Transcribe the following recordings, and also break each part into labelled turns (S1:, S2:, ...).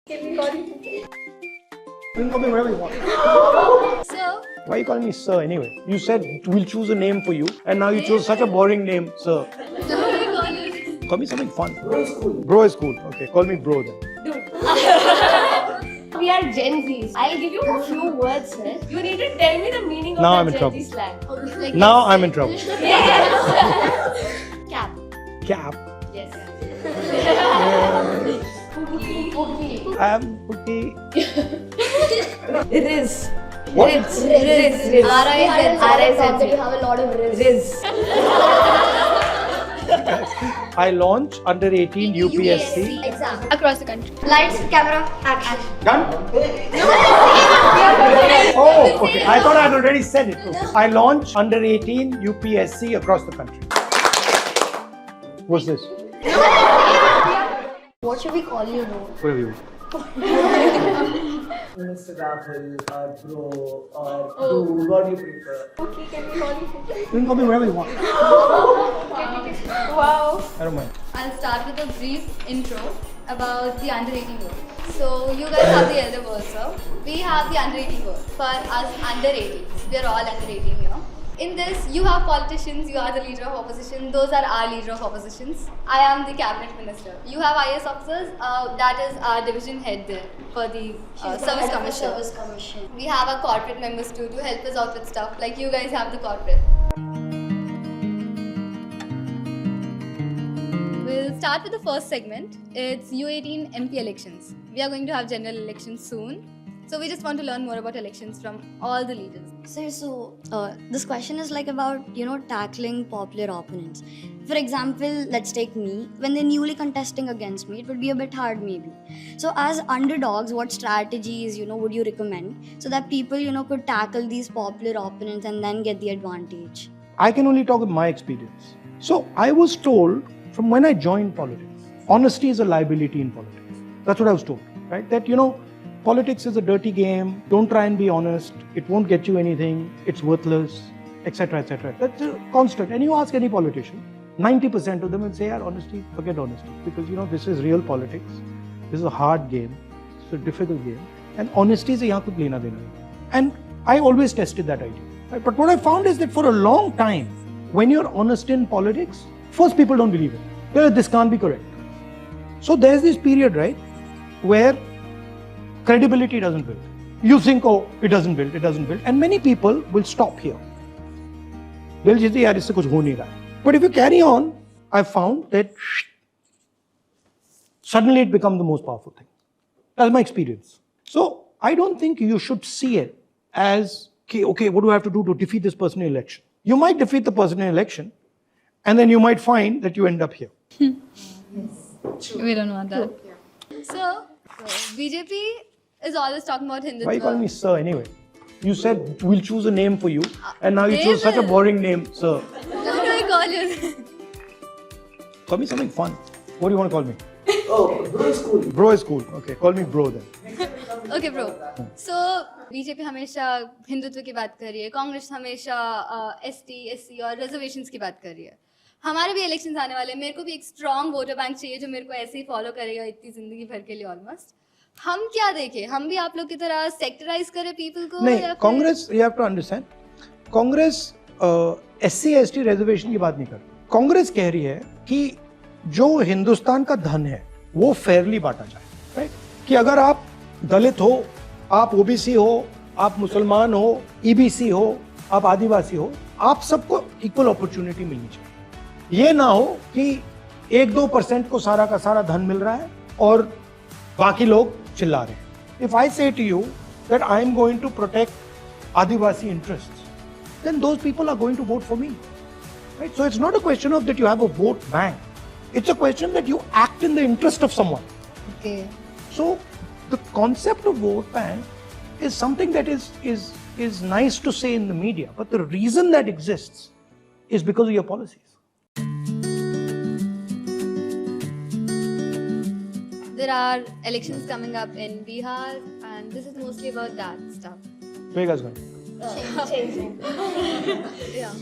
S1: Can we call you?
S2: You can call me whatever you want.
S1: Sir?
S2: Why are you calling me sir anyway? You said we'll choose a name for you, and now you chose such a boring name, sir. Call me something fun. Bro is cool. Bro is cool. Okay, call me bro then.
S1: We are Gen Zs. I'll give you a few words, sir. You need to tell me the meaning
S2: Now
S1: of
S2: I'm
S1: the
S2: in
S1: Gen
S2: trouble.
S1: Z slang. Like
S2: Now I'm in trouble.
S1: Yes. Cap.
S2: Cap.
S1: Yes.
S2: I'm okay.
S3: Riz.
S2: What?
S3: Riz.
S1: R-I-Z.
S3: R-I-Z.
S1: You have a lot of riz.
S3: Riz.
S2: I launch under 18 UPSC.
S1: Exam.
S3: Across the country.
S1: Lights, camera, action.
S2: Done? Oh, okay. I thought I had already said it. Okay. I launch under 18 UPSC across the country. What's this?
S1: What should we call you, bro?
S2: Whatever you want.
S4: Mr. Rahul or bro or dude, what do you prefer?
S1: Okay, can we call you?
S2: You can call me whatever you want.
S1: Wow.
S2: I don't mind.
S5: I'll start with a brief intro about the under 18 world. So you guys have the elder world, sir. We have the under 18 world. For us under 18s, we are all under 18 here. In this, you have politicians, you are the leader of opposition, those are our leader of oppositions. I am the cabinet minister. You have IAS officers, that is our division head there for the service commission.
S1: Service commission.
S5: We have our corporate members too to help us out with stuff, like you guys have the corporate. We'll start with the first segment. It's U18 MP elections. We are going to have general elections soon. So we just want to learn more about elections from all the leaders.
S6: So this question is like about, tackling popular opponents. For example, let's take me. When they're newly contesting against me, it would be a bit hard maybe. So as underdogs, what strategies, would you recommend so that people, could tackle these popular opponents and then get the advantage?
S2: I can only talk of my experience. So I was told from when I joined politics, honesty is a liability in politics. That's what I was told, right? That, politics is a dirty game. Don't try and be honest. It won't get you anything. It's worthless, etc., etc. That's a constant. And you ask any politician, 90% of them will say, honesty, forget honesty. Because, this is real politics. This is a hard game. It's a difficult game. And honesty is yahan kuch lena dena nahi. And I always tested that idea. Right? But what I found is that for a long time, when you're honest in politics, first people don't believe it. This can't be correct. So there's this period, right, where credibility doesn't build. You think, it doesn't build. And many people will stop here. They'll just say, yaar, isse kuch ho nahi raha hai. But if you carry on, I've found that suddenly it becomes the most powerful thing. That's my experience. So I don't think you should see it as, okay, what do I have to do to defeat this person in election? You might defeat the person in election, and then you might find that you end up here.
S5: We don't want that. So, BJP is always talking about Hindutva.
S2: Why are you calling me sir anyway? You said we'll choose a name for you, and now you chose such a boring name, sir.
S5: What do I call you?
S2: Call me something fun. What do you want to call me?
S4: Oh, bro is cool.
S2: Bro is cool. Okay, call me bro then.
S5: Okay, bro. So, BJP हमेशा हिंदुत्व की बात कर रही है, कांग्रेस हमेशा ST, SC और reservations की बात कर रही है. हमारे भी इलेक्शंस आने वाले हैं. मेरे को भी एक स्ट्रॉन्ग वोटर बैंक चाहिए जो मेरे को ऐसे ही फॉलो करेगा इतनी जिंदगी भर के लिए ऑलमोस्ट. हम क्या देखें? हम भी आप लोग की तरह सेक्टराइज करें पीपल को?
S2: नहीं, Congress, you have to understand, Congress SC ST reservation की बात नहीं कर. कांग्रेस कह रही है कि जो हिंदुस्तान का धन है वो फेयरली बांटा जाए, राइट? कि अगर आप दलित हो, आप ओबीसी हो, आप मुसलमान हो, ईबीसी हो, आप आदिवासी हो, आप सबको इक्वल अपॉर्चुनिटी मिलनी चाहिए. ये ना हो कि 1-2% को सारा का सारा धन मिल रहा है और बाकी लोग चिल्ला रहे हैं. If I say to you that I am going to protect Adivasi interests, then those people are going to vote for me. Right? So it's not a question of that you have a vote bank. It's a question that you act in the interest of someone.
S5: Okay.
S2: So the concept of vote bank is something that is nice to say in the media, but the reason that exists is because of your policies.
S5: There are elections coming up in Bihar, and this is mostly about that stuff.
S2: Where are you guys going?
S1: Changing.
S5: Yeah.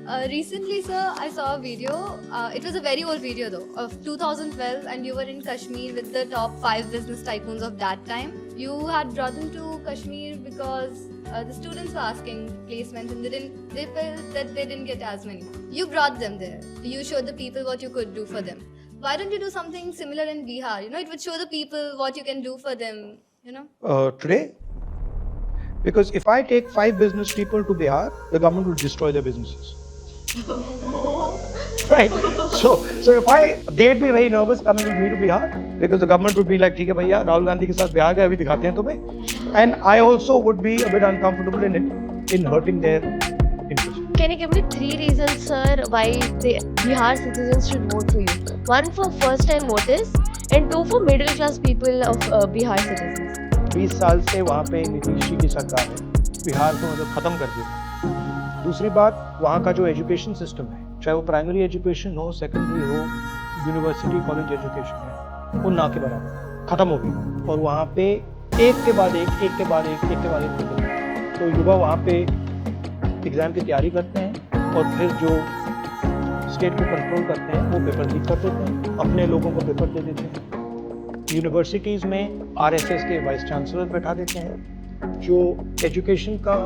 S5: Recently, sir, I saw a video. It was a very old video though, of 2012, and you were in Kashmir with the top 5 business tycoons of that time. You had brought them to Kashmir because the students were asking placements, and they felt that they didn't get as many. You brought them there. You showed the people what you could do for them. Why don't you do something similar in Bihar? You know, it would show the people what you can do for them. You know.
S2: Today? Because if I take 5 business people to Bihar, the government will destroy their businesses. Right? So they'd be very nervous coming with me to Bihar because the government would be like, ठीक है भैया, राहुल गांधी के साथ बिहार गए, अभी दिखाते हैं तुम्हें. And I also would be a bit uncomfortable in it, in hurting their interest.
S1: Can you give me 3 reasons, sir, why the Bihar citizens should vote for you? 1 for first-time voters, and 2 for middle-class people of Bihar citizens.
S2: 20 साल से वहाँ पे नीतीश जी की सरकार है, बिहार को मतलब खत्म कर दिया. दूसरी बात, वहाँ का जो एजुकेशन सिस्टम है, चाहे वो प्राइमरी एजुकेशन हो, सेकेंडरी हो, यूनिवर्सिटी कॉलेज एजुकेशन है, वो ना के बराबर खत्म हो गई. और वहाँ पे एक के बाद एक तो युवा वहाँ पे एग्ज़ाम की तैयारी करते हैं और फिर जो स्टेट को कंट्रोल करते हैं वो पेपर लीक कर देते हैं, अपने लोगों को पेपर दे देते हैं. यूनिवर्सिटीज़ में आरएसएस के वाइस चांसलर बैठा देते हैं. जो एजुकेशन का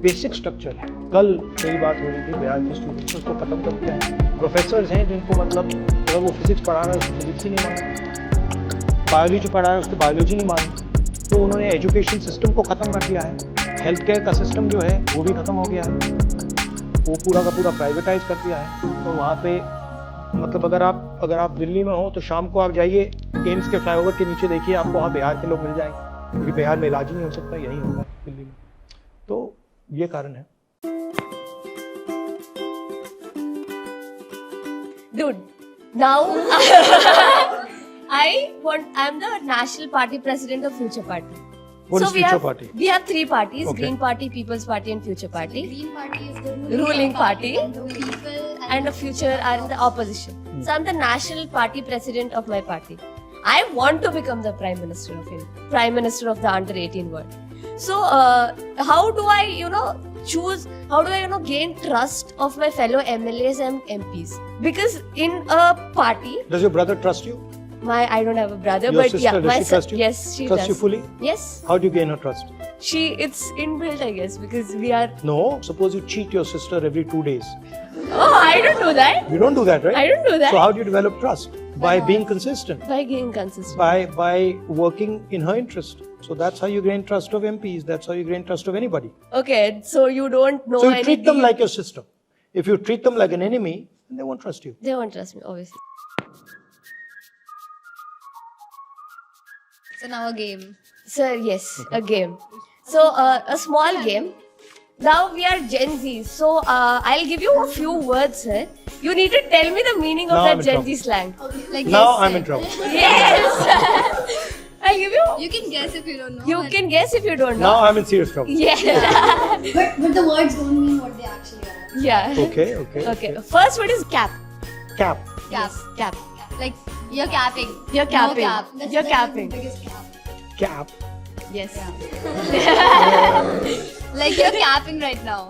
S2: बेसिक स्ट्रक्चर है, कल मेरी बात हो रही थी बिहार के स्टूडेंट्स, उसको ख़त्म कर दिया है. प्रोफेसर्स हैं जिनको मतलब अगर वो फिजिक्स पढ़ा रहा है उसको फिजिक्स ही नहीं मानते, बायोलॉजी पढ़ा रहा है उसको बायोलॉजी नहीं मानते. तो उन्होंने एजुकेशन सिस्टम को ख़त्म कर दिया है. हेल्थ केयर का सिस्टम जो है वो भी ख़त्म हो गया है, वो पूरा का पूरा प्राइवेटाइज कर दिया है. और वहाँ पे मतलब अगर आप दिल्ली में हो तो शाम को आप जाइए एम्स के फ्लाईओवर के नीचे देखिए, आपको वहाँ बिहार के लोग मिल जाएंगे, क्योंकि बिहार में इलाज ही नहीं हो सकता, यही होगा दिल्ली में. तो ये कारण है.
S1: Dude, now I'm the national party president of Future Party.
S2: What is Future Party?
S1: We have 3 parties:
S2: Okay.
S1: Green Party, People's Party, and Future Party.
S5: Green Party is the
S1: Ruling party.
S5: and the people
S1: And the Future are in the opposition. So I'm the national party president of my party. I want to become the Prime Minister of India, Prime Minister of the under 18 world. So how do I, choose? How do I, gain trust of my fellow MLAs and MPs? Because in a party,
S2: Does your brother trust you?
S1: I don't have a brother,
S2: Your
S1: but
S2: sister,
S1: yeah,
S2: does
S1: my
S2: she trust you?
S1: Yes, she
S2: Trust
S1: does.
S2: you fully?
S1: Yes,
S2: How do you gain her trust?
S1: it's inbuilt, I guess, because we are.
S2: No, suppose you cheat your sister every 2 days.
S1: Oh, I don't do that.
S2: You don't do that, right?
S1: I don't do that.
S2: So how do you develop trust? By being consistent,
S1: By being consistent.
S2: by working in her interest. So that's how you gain trust of MPs. That's how you gain trust of anybody.
S1: Okay, so you don't know
S2: So you treat
S1: anything.
S2: them like your sister. If you treat them like an enemy, then they won't trust you.
S1: They won't trust me, obviously.
S5: So now a game.
S1: Sir, yes, a game. So a small game. Now we are Gen Z. So I'll give you a few words, sir. You need to tell me the meaning of
S2: Now I'm
S1: that
S2: in
S1: Gen
S2: trouble.
S1: Z slang.
S5: Like
S2: Now
S5: yes,
S2: I'm
S5: sir.
S2: in trouble.
S1: Yes. I'll give you.
S5: You can guess if you don't know.
S1: You
S5: but-
S1: can guess if you don't know.
S2: Now I'm in serious trouble.
S1: Yes.
S6: But the words don't mean what they actually are.
S1: Yeah.
S2: Okay.
S1: First word is cap.
S2: Cap.
S5: Cap.
S1: Cap.
S5: Like you're capping.
S1: You're capping.
S5: No cap.
S1: You're capping.
S6: The biggest cap.
S2: Cap.
S1: Yes.
S5: Like you're capping right now.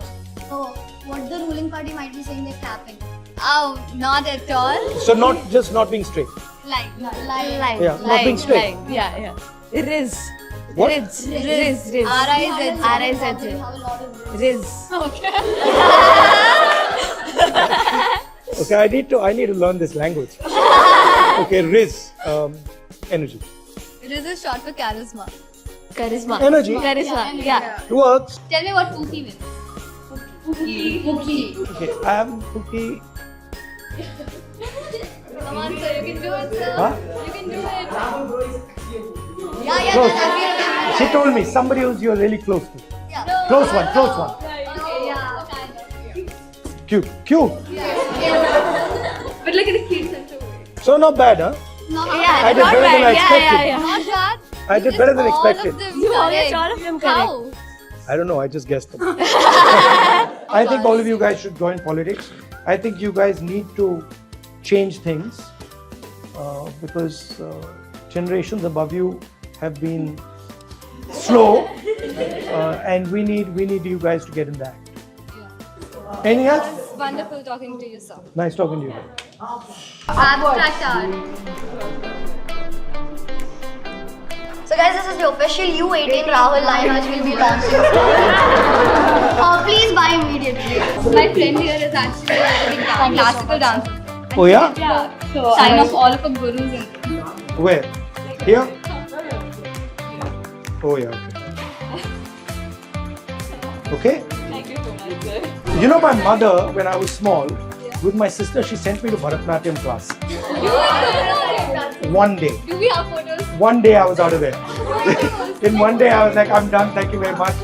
S6: Oh, what the ruling party might be saying, they're capping.
S5: Oh, not at all.
S2: So not being straight.
S5: Like.
S1: Line.
S2: Yeah, not being straight.
S1: Line. Yeah. Riz.
S2: What?
S1: Riz.
S5: R-I-Z.
S1: R-I-Z.
S6: Have a lot of
S1: Riz.
S2: Okay, I need to learn this language. Okay, Riz. Energy.
S5: Riz is short for charisma.
S1: Charisma.
S2: Energy.
S1: Charisma. Yeah.
S2: It works.
S5: Tell me what Pookie means. Pookie.
S2: Okay, I am Pookie.
S5: Come on, sir. You can do it, sir.
S2: Huh?
S5: You can do it.
S2: Close.
S5: Yeah.
S2: She told me somebody who's you're really close to. Close one.
S5: Yeah.
S2: Cute.
S1: But look at the cute center way.
S2: So not bad, huh?
S1: Yeah,
S2: I did
S1: not
S2: better than I
S1: bad.
S2: expected.
S1: Yeah.
S5: Not bad.
S2: I did better than expected.
S1: You always all of them correct.
S5: How?
S2: I don't know, I just guessed them. I think all of you guys should join politics. I think you guys need to change things because generations above you have been slow and we need you guys to get in that. Anything else?
S5: Wonderful talking to you, sir.
S2: Nice talking to you.
S5: Abstract art.
S6: So guys, this is the official U18 Rahul line which will be launching. Please buy immediately.
S5: My friend here is actually a very big classical dancer.
S2: Oh yeah?
S5: Yeah. So sign off all of our gurus in.
S2: Where? Here? Oh yeah. Okay.
S3: Thank you so much, sir.
S2: You know, my mother, when I was small, with my sister, she sent me to Bharatanatyam class. One day.
S5: Do we have photos?
S2: One day I was out of there. In one day I was like, I'm done, thank you very much.